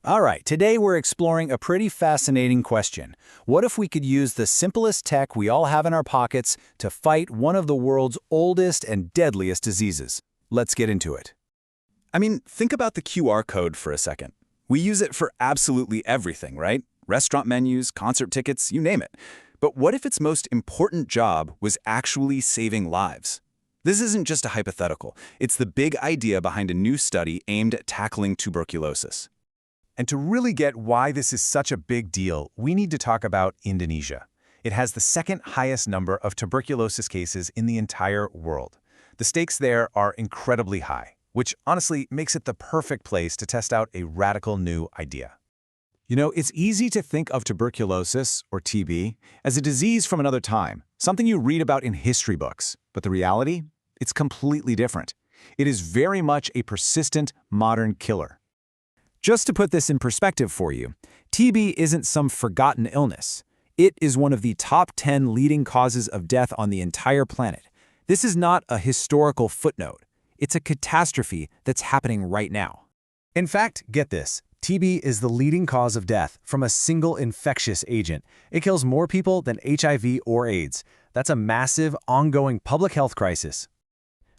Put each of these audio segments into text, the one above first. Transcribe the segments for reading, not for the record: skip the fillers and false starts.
All right, today we're exploring a pretty fascinating question. What if we could use the simplest tech we all have in our pockets to fight one of the world's oldest and deadliest diseases? Let's get into it. Think about the QR code for a second. We use it for absolutely everything, right? Restaurant menus, concert tickets, you name it. But what if its most important job was actually saving lives? This isn't just a hypothetical. It's the big idea behind a new study aimed at tackling tuberculosis. And to really get why this is such a big deal, we need to talk about Indonesia. It has the second highest number of tuberculosis cases in the entire world. The stakes there are incredibly high, which honestly makes it the perfect place to test out a radical new idea. You know, it's easy to think of tuberculosis, or TB, as a disease from another time, something you read about in history books. But the reality? It's completely different. It is very much a persistent, modern killer. Just to put this in perspective for you, TB isn't some forgotten illness. It is one of the top 10 leading causes of death on the entire planet. This is not a historical footnote. It's a catastrophe that's happening right now. In fact, get this, TB is the leading cause of death from a single infectious agent. It kills more people than HIV or AIDS. That's a massive, ongoing public health crisis.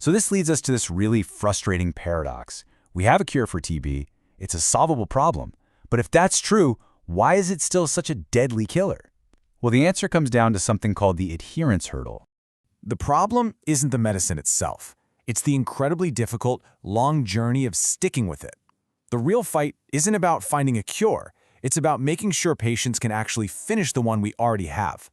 So this leads us to this really frustrating paradox. We have a cure for TB. It's a solvable problem. But if that's true, why is it still such a deadly killer? Well, the answer comes down to something called the adherence hurdle. The problem isn't the medicine itself. It's the incredibly difficult, long journey of sticking with it. The real fight isn't about finding a cure. It's about making sure patients can actually finish the one we already have.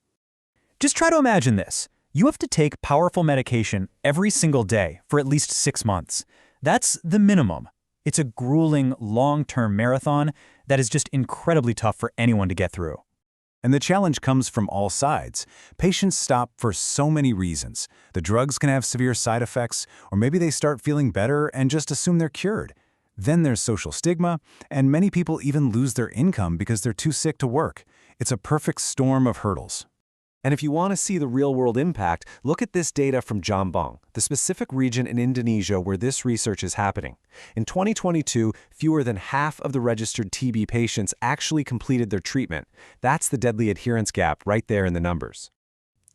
Just try to imagine this. You have to take powerful medication every single day for at least 6 months. That's the minimum. It's a grueling, long-term marathon that is just incredibly tough for anyone to get through. And the challenge comes from all sides. Patients stop for so many reasons. The drugs can have severe side effects, or maybe they start feeling better and just assume they're cured. Then there's social stigma, and many people even lose their income because they're too sick to work. It's a perfect storm of hurdles. And if you want to see the real-world impact, look at this data from Jombang, the specific region in Indonesia where this research is happening. In 2022, fewer than half of the registered TB patients actually completed their treatment. That's the deadly adherence gap right there in the numbers.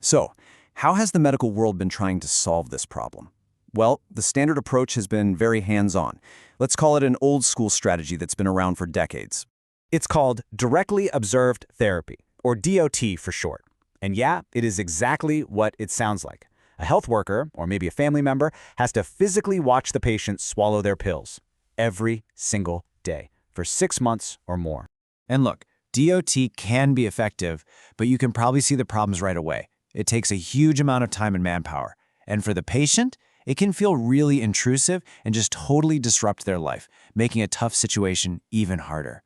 So, how has the medical world been trying to solve this problem? Well, the standard approach has been very hands-on. Let's call it an old-school strategy that's been around for decades. It's called Directly Observed Therapy, or DOT for short. And yeah, it is exactly what it sounds like. A health worker, or maybe a family member, has to physically watch the patient swallow their pills every single day for 6 months or more. And look, DOT can be effective, but you can probably see the problems right away. It takes a huge amount of time and manpower. And for the patient, it can feel really intrusive and just totally disrupt their life, making a tough situation even harder.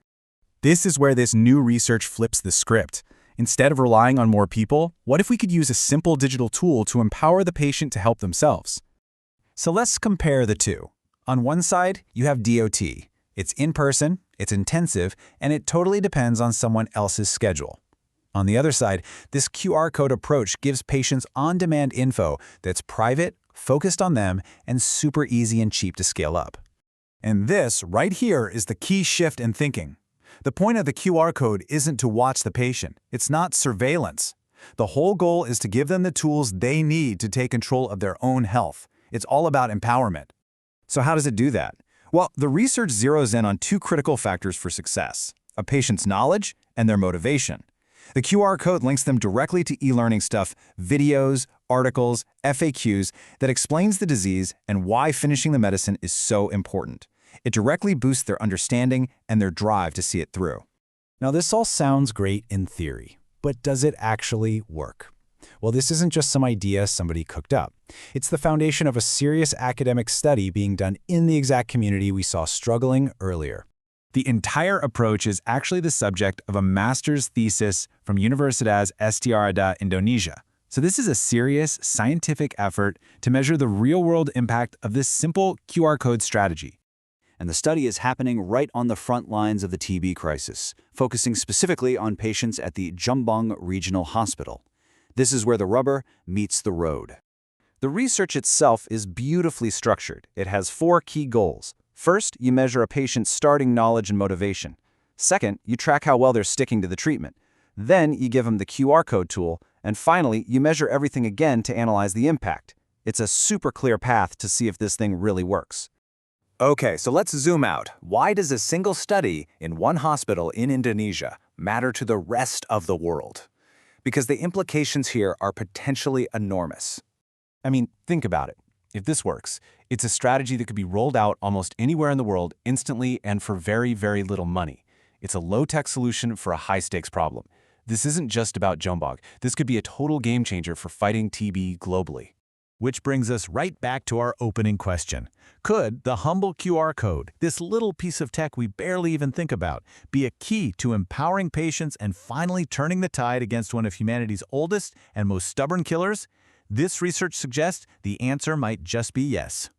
This is where this new research flips the script. Instead of relying on more people, what if we could use a simple digital tool to empower the patient to help themselves? So let's compare the two. On one side, you have DOT. It's in-person, it's intensive, and it totally depends on someone else's schedule. On the other side, this QR code approach gives patients on-demand info that's private, focused on them, and super easy and cheap to scale up. And this right here is the key shift in thinking. The point of the QR code isn't to watch the patient. It's not surveillance. The whole goal is to give them the tools they need to take control of their own health. It's all about empowerment. So how does it do that? Well, the research zeroes in on 2 critical factors for success: a patient's knowledge and their motivation. The QR code links them directly to e-learning stuff, videos, articles, FAQs that explains the disease and why finishing the medicine is so important. It directly boosts their understanding and their drive to see it through. Now, this all sounds great in theory, but does it actually work? Well, this isn't just some idea somebody cooked up. It's the foundation of a serious academic study being done in the exact community we saw struggling earlier. The entire approach is actually the subject of a master's thesis from Universitas Estiarada, Indonesia. So this is a serious scientific effort to measure the real-world impact of this simple QR code strategy. And the study is happening right on the front lines of the TB crisis, focusing specifically on patients at the Jombang Regional Hospital. This is where the rubber meets the road. The research itself is beautifully structured. It has 4 key goals. First, you measure a patient's starting knowledge and motivation. Second, you track how well they're sticking to the treatment. Then you give them the QR code tool, and finally, you measure everything again to analyze the impact. It's a super clear path to see if this thing really works. Okay, so let's zoom out. Why does a single study in one hospital in Indonesia matter to the rest of the world? Because the implications here are potentially enormous. I mean, think about it. If this works, it's a strategy that could be rolled out almost anywhere in the world instantly and for very, very little money. It's a low-tech solution for a high-stakes problem. This isn't just about Jombog. This could be a total game changer for fighting TB globally. Which brings us right back to our opening question. Could the humble QR code, this little piece of tech we barely even think about, be a key to empowering patients and finally turning the tide against one of humanity's oldest and most stubborn killers? This research suggests the answer might just be yes.